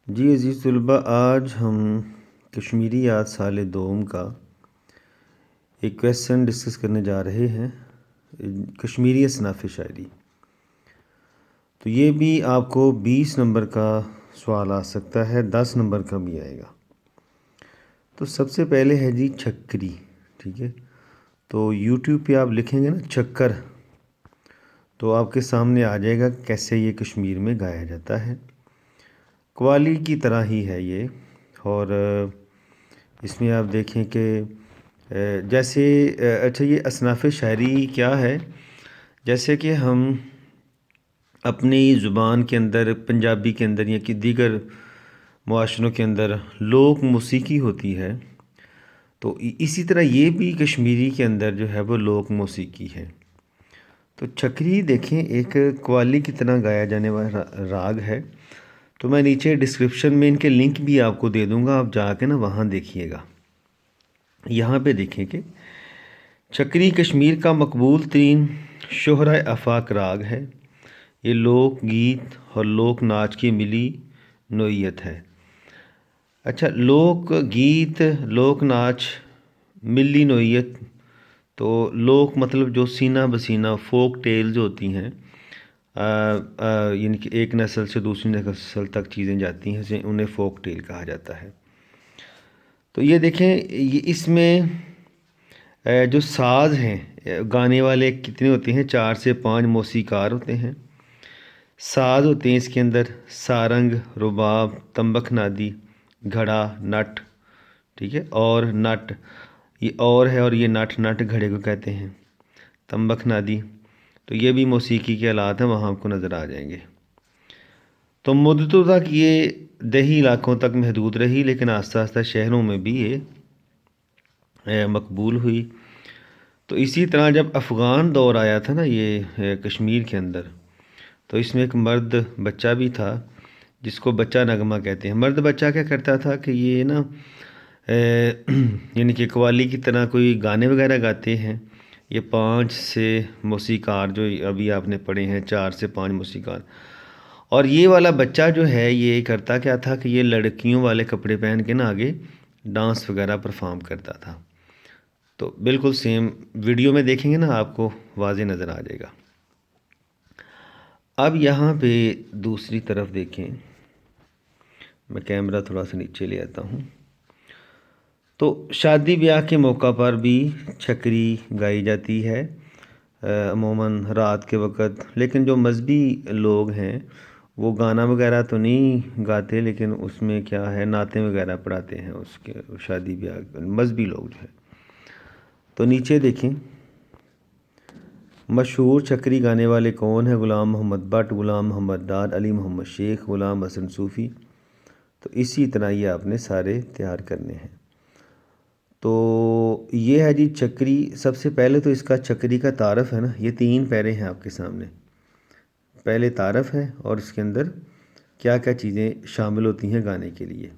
جی عزیز طلباء، آج ہم کشمیری یاد سال دوم کا ایک کویسچن ڈسکس کرنے جا رہے ہیں، کشمیری اصناف شاعری۔ تو یہ بھی آپ کو 20 نمبر کا سوال آ سکتا ہے، 10 نمبر کا بھی آئے گا۔ تو سب سے پہلے ہے جی چھکری، ٹھیک ہے۔ تو یوٹیوب پہ آپ لکھیں گے نا چھکر، تو آپ کے سامنے آ جائے گا کیسے یہ کشمیر میں گایا جاتا ہے۔ قوالی کی طرح ہی ہے یہ، اور اس میں آپ دیکھیں کہ جیسے اچھا یہ اصناف شاعری کیا ہے، جیسے کہ ہم اپنی زبان کے اندر، پنجابی کے اندر یا کہ دیگر معاشروں کے اندر لوک موسیقی ہوتی ہے، تو اسی طرح یہ بھی کشمیری کے اندر جو ہے وہ لوک موسیقی ہے۔ تو چھکری دیکھیں ایک قوالی کی طرح گایا جانے والا راگ ہے۔ تو میں نیچے ڈسکرپشن میں ان کے لنک بھی آپ کو دے دوں گا، آپ جا کے نا وہاں دیکھیے گا۔ یہاں پہ دیکھیں کہ چھکری کشمیر کا مقبول ترین شہرۂ آفاق راگ ہے۔ یہ لوک گیت اور لوک ناچ کی ملی نوعیت ہے۔ اچھا، لوک گیت، لوک ناچ، ملی نوعیت، تو لوک مطلب جو سینہ بسینہ فوک ٹیلز ہوتی ہیں، یعنی کہ ایک نسل سے دوسری نسل تک چیزیں جاتی ہیں، انہیں فوک ٹیل کہا جاتا ہے۔ تو یہ دیکھیں، یہ اس میں جو ساز ہیں، گانے والے کتنے ہوتے ہیں؟ 4 سے 5 موسیقار ہوتے ہیں۔ ساز ہوتے ہیں اس کے اندر سارنگ، رباب، تمبک نادی، گھڑا، نٹ، ٹھیک ہے، اور نٹ یہ اور ہے، اور یہ نٹ گھڑے کو کہتے ہیں، تمبک نادی۔ تو یہ بھی موسیقی کے آلات ہیں، وہاں آپ کو نظر آ جائیں گے۔ تو مدتوں تک یہ دیہی علاقوں تک محدود رہی، لیکن آہستہ آہستہ شہروں میں بھی یہ مقبول ہوئی۔ تو اسی طرح جب افغان دور آیا تھا نا یہ کشمیر کے اندر، تو اس میں ایک مرد بچہ بھی تھا جس کو بچہ نغمہ کہتے ہیں۔ مرد بچہ کیا کرتا تھا کہ یہ نا یعنی کہ قوالی کی طرح کوئی گانے وغیرہ گاتے ہیں۔ یہ 5 سے موسیقار جو ابھی آپ نے پڑھے ہیں، 4 سے 5 موسیقار، اور یہ والا بچہ جو ہے یہ کرتا کیا تھا کہ یہ لڑکیوں والے کپڑے پہن کے نا آگے ڈانس وغیرہ پرفارم کرتا تھا۔ تو بالکل سیم ویڈیو میں دیکھیں گے نا آپ کو واضح نظر آ جائے گا۔ اب یہاں پہ دوسری طرف دیکھیں، میں کیمرہ تھوڑا سا نیچے لے آتا ہوں۔ تو شادی بیاہ کے موقع پر بھی چھکری گائی جاتی ہے، عموماً رات کے وقت۔ لیکن جو مذہبی لوگ ہیں وہ گانا وغیرہ تو نہیں گاتے، لیکن اس میں کیا ہے، نعتیں وغیرہ پڑھاتے ہیں اس کے شادی بیاہ، مذہبی لوگ جو ہے۔ تو نیچے دیکھیں، مشہور چھکری گانے والے کون ہیں؟ غلام محمد بٹ، غلام محمد ڈار، علی محمد شیخ، غلام حسن صوفی۔ تو اسی طرح یہ آپ نے سارے تیار کرنے ہیں۔ تو یہ ہے جی چھکری۔ سب سے پہلے تو اس کا چھکری کا تعارف ہے نا، یہ 3 پیرے ہیں آپ کے سامنے۔ پہلے تعارف ہے اور اس کے اندر کیا کیا چیزیں شامل ہوتی ہیں گانے کے لیے۔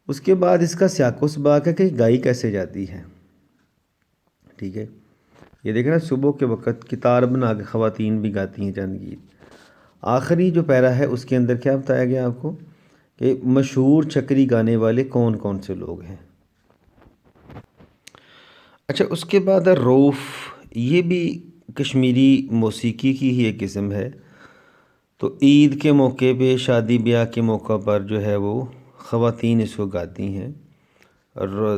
اس کے بعد اس کا سیاق و سباق ہے کہ گائی کیسے جاتی ہے، ٹھیک ہے۔ یہ دیکھیں نا، صبح کے وقت کتار بنا کے خواتین بھی گاتی ہیں چند گیت۔ آخری جو پیرا ہے اس کے اندر کیا بتایا گیا آپ کو کہ مشہور چھکری گانے والے کون کون سے لوگ ہیں۔ اچھا، اس کے بعد روف، یہ بھی کشمیری موسیقی کی ہی ایک قسم ہے۔ تو عید کے موقع پہ، شادی بیاہ کے موقع پر جو ہے وہ خواتین اس کو گاتی ہیں۔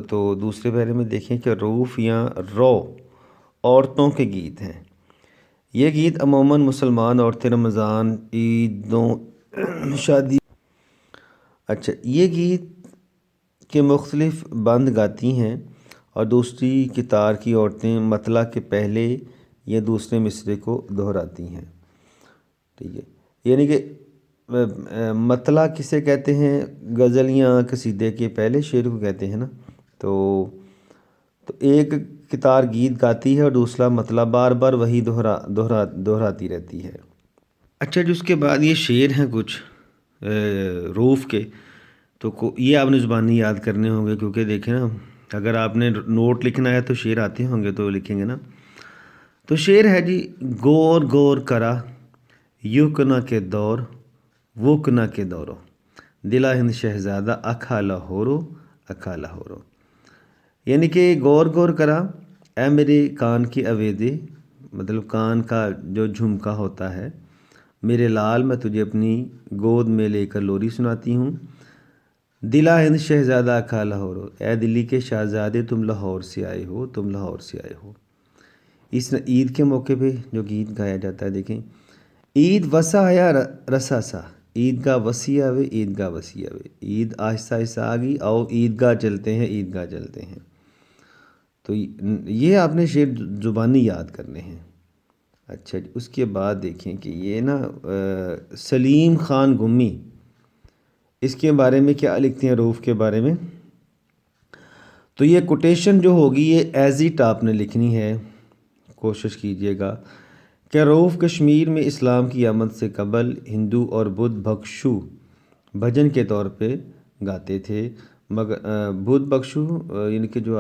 تو دوسرے پیرے میں دیکھیں کہ روف یا رو عورتوں کے گیت ہیں۔ یہ گیت عموماً مسلمان عورتیں رمضان، عیدوں، شادی، اچھا، یہ گیت کے مختلف بند گاتی ہیں، اور دوسری کتار کی عورتیں مطلع کے پہلے یا دوسرے مصرعے کو دہراتی ہیں، ٹھیک ہے۔ یعنی کہ مطلع کسے کہتے ہیں؟ غزل یا قصیدے کے پہلے شعر کو کہتے ہیں نا۔ تو ایک کتار گیت گاتی ہے اور دوسرا مطلع بار بار وہی دہراتی رہتی ہے۔ اچھا، جو اس کے بعد یہ شعر ہیں کچھ روف کے، تو یہ آپ نے زبانی یاد کرنے ہوں گے، کیونکہ دیکھیں نا، اگر آپ نے نوٹ لکھنا ہے تو شعر آتے ہوں گے تو لکھیں گے نا۔ تو شعر ہے جی، گور گور کرا یوک نہ کے دور ووک نہ کے دورو، دلا ہند شہزادہ اکھا لاہورو اکھا لاہورو، یعنی کہ غور غور کرا اے میرے کان کی آویزے، مطلب کان کا جو جھمکا ہوتا ہے، میرے لال میں تجھے اپنی گود میں لے کر لوری سناتی ہوں۔ دلا ہند شہزادہ اکھا لاہورو، اے دلی کے شہزادے تم لاہور سے آئے ہو، تم لاہور سے آئے ہو۔ اس عید کے موقع پہ جو گیت گایا جاتا ہے، دیکھیں، عید وسا آیا رسا سا، عید گاہ وسیع آوے، عید گاہ وسیع آوے، عید آہستہ آہستہ آ گئی، آؤ عید گاہ چلتے ہیں، عید گاہ چلتے ہیں۔ تو یہ آپ نے شعر زبانی یاد کرنے ہیں۔ اچھا جی، اس کے بعد دیکھیں کہ یہ نا سلیم خان گمی، اس کے بارے میں کیا لکھتے ہیں رؤف کے بارے میں؟ تو یہ کوٹیشن جو ہوگی یہ ایز اٹ آپ نے لکھنی ہے، کوشش کیجئے گا کہ رؤف کشمیر میں اسلام کی آمد سے قبل ہندو اور بدھ بھکشو بھجن کے طور پہ گاتے تھے، مگر بدھ بھکشو یعنی کہ جو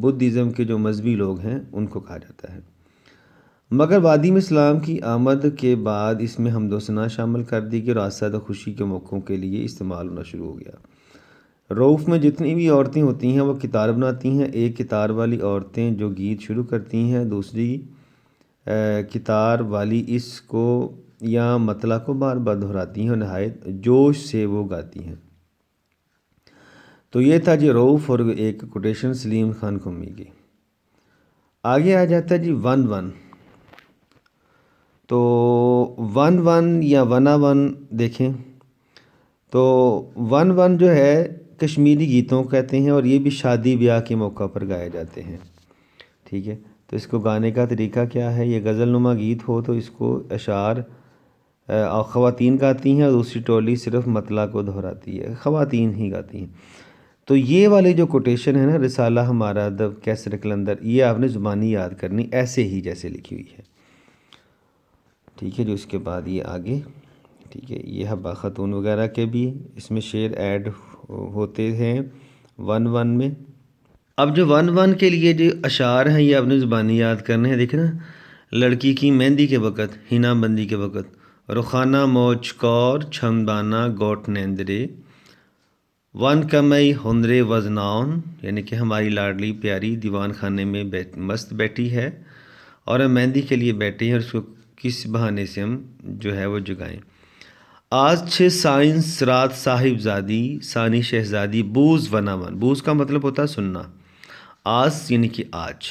بدھزم کے جو مذہبی لوگ ہیں ان کو کہا جاتا ہے، مگر وادی میں اسلام کی آمد کے بعد اس میں حمد و ثنا شامل کر دی کہ راستہ خوشی کے موقعوں کے لیے استعمال ہونا شروع ہو گیا۔ رؤف میں جتنی بھی عورتیں ہوتی ہیں وہ کتار بناتی ہیں، ایک کتار والی عورتیں جو گیت شروع کرتی ہیں، دوسری کتار والی اس کو یا مطلع کو بار بار دہراتی ہیں اور نہایت جوش سے وہ گاتی ہیں۔ تو یہ تھا جی رؤف اور ایک کوٹیشن سلیم خان قمی کی۔ آگے آ جاتا ہے جی ون ون۔ تو ون ون یا ونا ون دیکھیں، تو ون ون جو ہے کشمیری گیتوں کہتے ہیں اور یہ بھی شادی بیاہ کے موقع پر گائے جاتے ہیں، ٹھیک ہے۔ تو اس کو گانے کا طریقہ کیا ہے؟ یہ غزل نما گیت ہو تو اس کو اشعار خواتین گاتی ہیں اور دوسری ٹولی صرف مطلع کو دہراتی ہے، خواتین ہی گاتی ہیں۔ تو یہ والے جو کوٹیشن ہے نا، رسالہ ہمارا ادب کیسر قلندر، یہ آپ نے زبانی یاد کرنی ایسے ہی جیسے لکھی ہوئی ہے، ٹھیک ہے جو اس کے بعد یہ آگے، ٹھیک ہے، یہ حبہ خاتون وغیرہ کے بھی اس میں شعر ایڈ ہوتے ہیں ون ون میں۔ اب جو ون ون کے لیے جو اشعار ہیں یہ آپ نے زبانی یاد کرنے ہیں، دیکھیں نا، لڑکی کی مہندی کے وقت، ہینا بندی کے وقت، رخانہ موج کور چھمدانہ گوٹ نیندرے، ون کمئی ہنرے وزناؤن، یعنی کہ ہماری لاڈلی پیاری دیوان خانے میں مست بیٹھی ہے اور ہم مہندی کے لیے بیٹھے ہیں اور اس کو کس بہانے سے ہم جو ہے وہ جگائیں۔ آج چھ سائنس رات صاحب زادی ثانی شہزادی بوز ونا ون، بوز کا مطلب ہوتا ہے سننا، آس یعنی کہ آج۔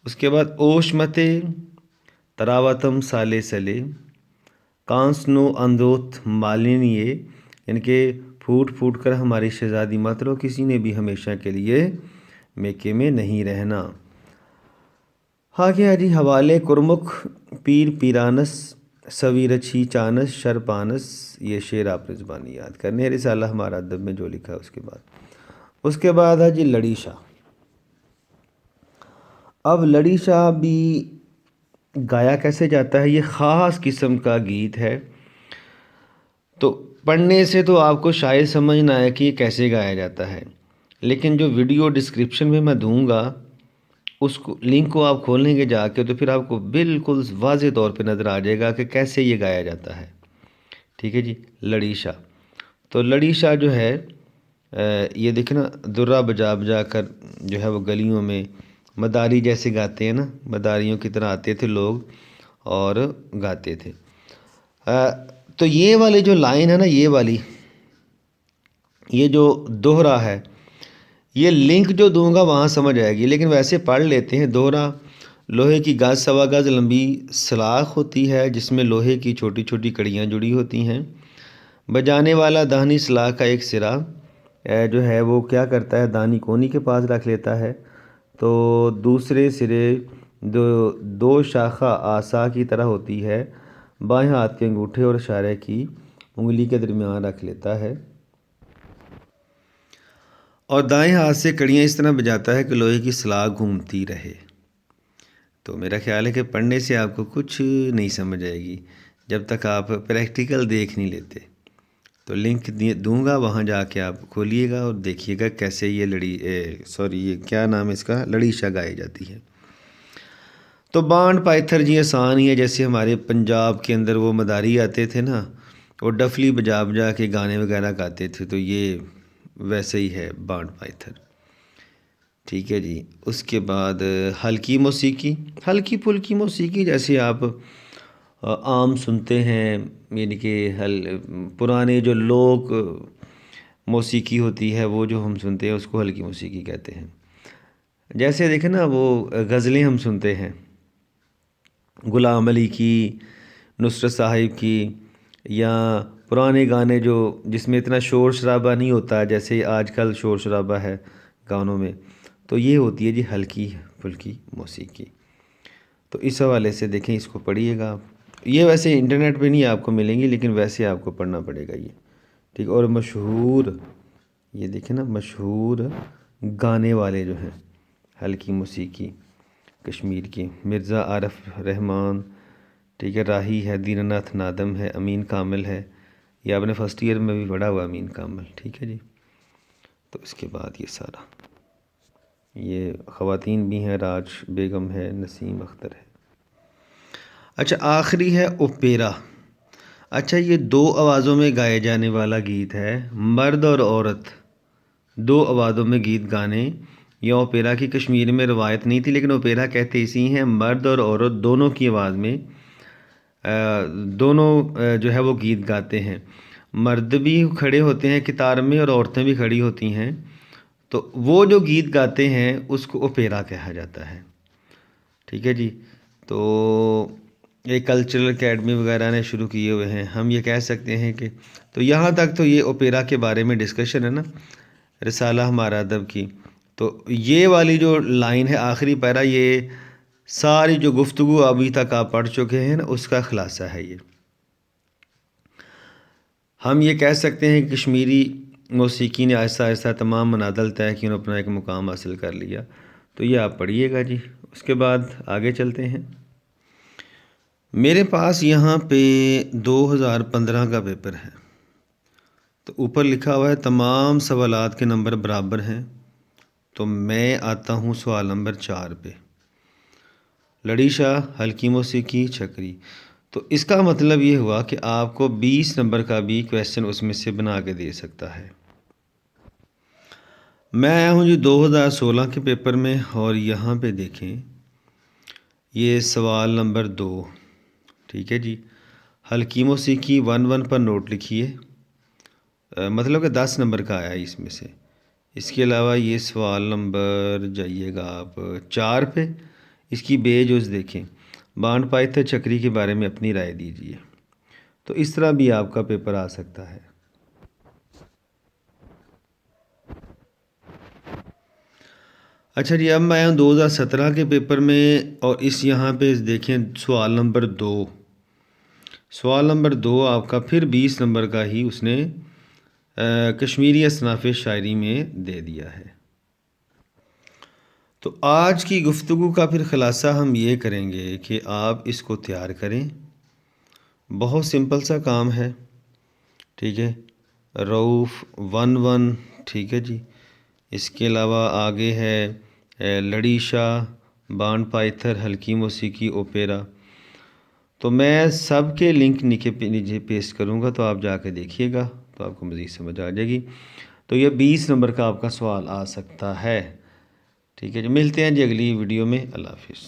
اس کے بعد اوش متے تراوتم سالے سلے کانسنو اندوت مالینیے، یعنی کہ پھوٹ پھوٹ کر ہماری شہزادی مت رو، کسی نے بھی ہمیشہ کے لیے میکے میں نہیں رہنا۔ آگے جی حوالے کرمک پیر پیرانس سویرچھی چانس شرپانس، یہ شعر آپ نے زبانی یاد کرنے ہیں، رسالہ ہمارا ادب میں جو لکھا ہے۔ اس کے بعد ہے جی لڑی شاہ۔ اب لڑی شاہ بھی گایا کیسے جاتا ہے؟ یہ خاص قسم کا گیت ہے، تو پڑھنے سے تو آپ کو شاید سمجھ نہ آئے کہ یہ کیسے گایا جاتا ہے، لیکن جو ویڈیو ڈسکرپشن میں دوں گا اس کو لنک کو آپ کھولیں گے جا کے تو پھر آپ کو بالکل واضح طور پہ نظر آ جائے گا کہ کیسے یہ گایا جاتا ہے، ٹھیک ہے جی۔ لڑی شاہ، تو لڑی شاہ جو ہے یہ دیکھنا درہ بجا بجا کر جو ہے وہ گلیوں میں مداری جیسے گاتے ہیں نا، مداریوں کی طرح آتے تھے لوگ اور گاتے تھے۔ تو یہ والی جو لائن ہے نا، یہ والی، یہ جو دوہرا ہے، یہ لنک جو دوں گا وہاں سمجھ آئے گی، لیکن ویسے پڑھ لیتے ہیں۔ دوہرا لوہے کی گز سوا گز لمبی سلاخ ہوتی ہے جس میں لوہے کی چھوٹی چھوٹی کڑیاں جڑی ہوتی ہیں، بجانے والا دہنی سلاخ کا ایک سرا جو ہے وہ کیا کرتا ہے، دہنی کونی کے پاس رکھ لیتا ہے، تو دوسرے سرے دو شاخہ آسا کی طرح ہوتی ہے، بائیں ہاتھ کے انگوٹھے اور اشارے کی انگلی کے درمیان رکھ لیتا ہے اور دائیں ہاتھ سے کڑیاں اس طرح بجاتا ہے کہ لوہے کی سلاخ گھومتی رہے۔ تو میرا خیال ہے کہ پڑھنے سے آپ کو کچھ نہیں سمجھ آئے گی جب تک آپ پریکٹیکل دیکھ نہیں لیتے۔ تو لنک دوں گا، وہاں جا کے آپ کھولیے گا اور دیکھیے گا کیسے یہ یہ کیا نام ہے اس کا، لڑی شاہ گائی جاتی ہے۔ تو بانڈ پائتھر جی آسان ہی ہے، جیسے ہمارے پنجاب کے اندر وہ مداری آتے تھے نا، اور ڈفلی بجا بجا کے گانے وغیرہ گاتے تھے، تو یہ ویسے ہی ہے بانڈ پائتھر، ٹھیک ہے جی۔ اس کے بعد ہلکی موسیقی، ہلکی پھلکی موسیقی جیسے آپ عام سنتے ہیں، یعنی کہ پرانے جو لوک موسیقی ہوتی ہے وہ جو ہم سنتے ہیں اس کو ہلکی موسیقی کہتے ہیں۔ جیسے دیکھیں نا وہ غزلیں ہم سنتے ہیں غلام علی کی، نصرت صاحب کی، یا پرانے گانے جو جس میں اتنا شور شرابہ نہیں ہوتا جیسے آج کل شور شرابہ ہے گانوں میں، تو یہ ہوتی ہے جی ہلکی پھلکی موسیقی۔ تو اس حوالے سے دیکھیں، اس کو پڑھیے گا آپ، یہ ویسے انٹرنیٹ پہ نہیں آپ کو ملیں گی لیکن ویسے آپ کو پڑھنا پڑے گا یہ، ٹھیک۔ اور مشہور، یہ دیکھیں نا مشہور گانے والے جو ہیں ہلکی موسیقی کشمیر کی، مرزا عارف رحمان، ٹھیک ہے، راہی ہے، دین ناتھ نادم ہے، امین کامل ہے، یہ آپ نے فرسٹ ایئر میں بھی پڑھا ہوا امین کامل، ٹھیک ہے جی۔ تو اس کے بعد یہ سارا، یہ خواتین بھی ہیں، راج بیگم ہے، نسیم اختر ہے۔ اچھا آخری ہے اوپیرا۔ اچھا یہ دو آوازوں میں گائے جانے والا گیت ہے، مرد اور عورت دو آوازوں میں گیت گانے، یہ اوپیرا کی کشمیر میں روایت نہیں تھی، لیکن اوپیرا کہتے اسی ہیں، مرد اور عورت دونوں کی آواز میں دونوں جو ہے وہ گیت گاتے ہیں، مرد بھی کھڑے ہوتے ہیں کتار میں اور عورتیں بھی کھڑی ہوتی ہیں، تو وہ جو گیت گاتے ہیں اس کو اوپیرا کہا جاتا ہے، ٹھیک ہے جی۔ تو ایک کلچرل اکیڈمی وغیرہ نے شروع کیے ہوئے ہیں، ہم یہ کہہ سکتے ہیں کہ، تو یہاں تک تو یہ اوپیرا کے بارے میں ڈسکشن ہے نا رسالہ ہمارا ادب کی۔ تو یہ والی جو لائن ہے آخری پیرا، یہ ساری جو گفتگو ابھی تک آپ پڑھ چکے ہیں نا اس کا خلاصہ ہے یہ۔ ہم یہ کہہ سکتے ہیں کہ کشمیری موسیقی نے آہستہ آہستہ تمام منازل طے کی اور اپنا ایک مقام حاصل کر لیا، تو یہ آپ پڑھیے گا جی۔ اس کے بعد آگے چلتے ہیں، میرے پاس یہاں پہ 2015 کا پیپر ہے، تو اوپر لکھا ہوا ہے تمام سوالات کے نمبر برابر ہیں، تو میں آتا ہوں سوال نمبر 4 پہ، لڑی شاہ ہلکی موسیقی چھکری۔ تو اس کا مطلب یہ ہوا کہ آپ کو 20 نمبر کا بھی کویسچن اس میں سے بنا کے دے سکتا ہے۔ میں آیا ہوں جی 2016 کے پیپر میں، اور یہاں پہ دیکھیں یہ سوال نمبر 2، ٹھیک ہے جی، ہلکی موسیقی 1 پر نوٹ لکھیے، مطلب کہ 10 نمبر کا آیا اس میں سے۔ اس کے علاوہ یہ سوال نمبر جائیے گا آپ 4 پہ، اس کی بے جز دیکھیں، بانڈ پائتھر چکری کے بارے میں اپنی رائے دیجیے۔ تو اس طرح بھی آپ کا پیپر آ سکتا ہے۔ اچھا جی، اب میں آیا ہوں 2017 کے پیپر میں، اور اس یہاں پہ دیکھیں سوال نمبر 2، سوال نمبر 2 آپ کا پھر 20 نمبر کا ہی اس نے کشمیری اصناف شاعری میں دے دیا ہے۔ تو آج کی گفتگو کا پھر خلاصہ ہم یہ کریں گے کہ آپ اس کو تیار کریں، بہت سمپل سا کام ہے، ٹھیک ہے، رعوف 1 ٹھیک ہے جی۔ اس کے علاوہ آگے ہے لڑی شاہ، بانڈ پائتھر، ہلکی موسیقی، اوپیرا۔ تو میں سب کے لنک نیچے پیسٹ کروں گا، تو آپ جا کے دیکھیے گا تو آپ کو مزید سمجھ آ جائے گی۔ تو یہ 20 نمبر کا آپ کا سوال آ سکتا ہے، ٹھیک ہے جی۔ ملتے ہیں جی اگلی ویڈیو میں، اللہ حافظ۔